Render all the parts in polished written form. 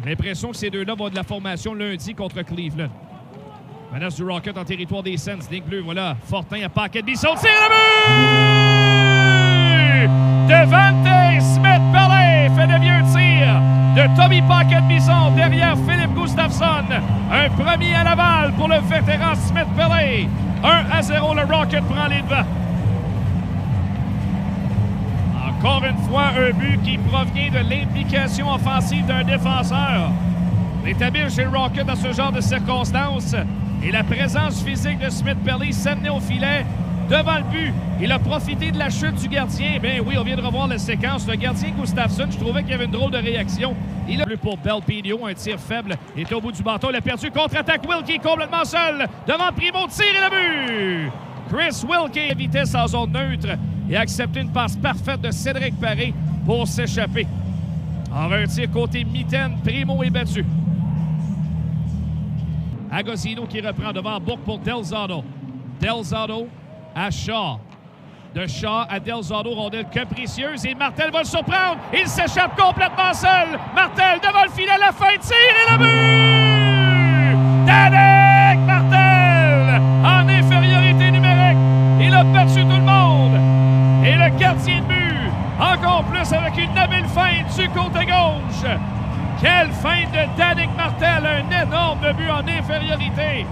L'impression que ces deux-là vont de la formation lundi contre Cleveland. Menace du Rocket en territoire des Sens. Ligne bleue, voilà. Fortin à Paquette-Bisson. Tire le but! Devante Smith-Pellet fait le vieux tir de Tommy Paquette-Bisson derrière Philippe Gustafsson. Un premier à Laval pour le vétéran Smith-Pellet. 1-0, le Rocket prend les devants. Encore une fois, un but qui provient de l'implication offensive d'un défenseur. On est habile chez le Rocket dans ce genre de circonstances. Et la présence physique de Smith-Pellet s'amenait au filet devant le but. Il a profité de la chute du gardien. Bien oui, on vient de revoir la séquence. Le gardien Gustafsson, je trouvais qu'il y avait une drôle de réaction. Il a plus pour Belpinio, un tir faible. Il est au bout du bâton, il a perdu. Contre-attaque, Wilkie complètement seul. Devant Primo, tir et le but! Chris Wilkie à vitesse en zone neutre et a accepté une passe parfaite de Cédric Paré pour s'échapper. En un tir côté mitaine, Primo est battu. Agosino qui reprend devant Bourque pour Delzato. Delzato à Shaw. De Shaw à Delzato, rondelle capricieuse et Martel va le surprendre. Il s'échappe complètement seul. Martel devant le filet, la fin de tir et le but! Danick Martel en infériorité numérique. Il a battu tout le monde. Et le gardien de but, encore plus avec une habile feinte du côté gauche. Quelle feinte de Danick Martel, un énorme but en infériorité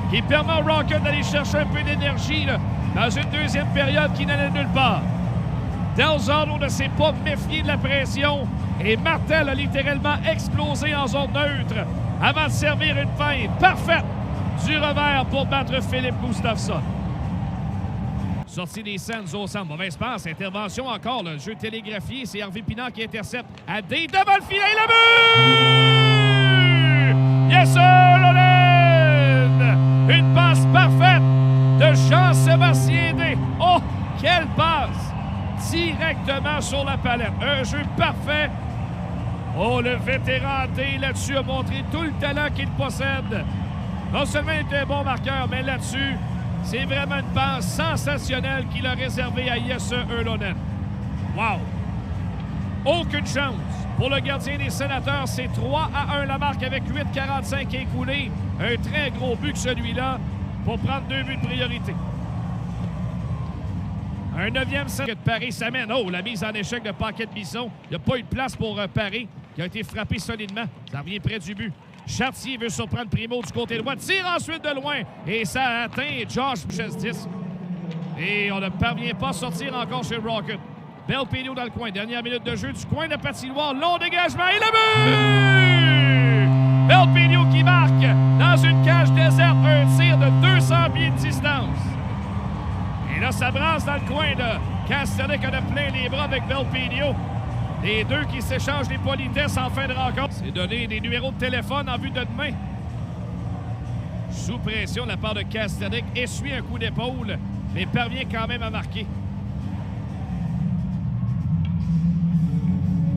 qui permet au Rocket d'aller chercher un peu d'énergie dans une deuxième période qui n'allait nulle part. Delzato ne s'est pas méfié de la pression et Martel a littéralement explosé en zone neutre avant de servir une feinte parfaite du revers pour battre Philippe Gustafsson. Sortie des Sens au centre. Mauvaise passe. Intervention encore. Le jeu télégraphié. C'est Hervé Pinard qui intercepte. Adé devant le filet. Le but! Yes, sir, Lolen! Une passe parfaite de Jean-Sébastien Day. Oh, quelle passe! Directement sur la palette. Un jeu parfait. Oh, le vétéran Day là-dessus a montré tout le talent qu'il possède. Non seulement il était un bon marqueur, mais là-dessus, c'est vraiment une passe sensationnelle qu'il a réservée à Jesse Yrlonen. Wow! Aucune chance pour le gardien des Sénateurs. C'est 3-1 la marque avec 8,45 écoulés. Un très gros but que celui-là pour prendre 2 buts de priorité. Un 9e set de Paré s'amène. Oh, la mise en échec de Paquette-Bisson. Il n'y a pas eu de place pour Paré qui a été frappé solidement. Ça revient près du but. Chartier veut surprendre Primo du côté droit. Tire ensuite de loin. Et ça atteint Josh Chestis. Et on ne parvient pas à sortir encore chez Rocket. Belpinio dans le coin. Dernière minute de jeu du coin de patinoire. Long dégagement et le but! Belpinio qui marque dans une cage déserte. Un tir de 200 pieds de distance. Et là, ça brasse dans le coin de Castellic. On a plein les bras avec Belpinio. Les deux qui s'échangent des politesses en fin de rencontre. C'est donné des numéros de téléphone en vue de demain. Sous pression de la part de Castellic. Essuie un coup d'épaule, mais parvient quand même à marquer.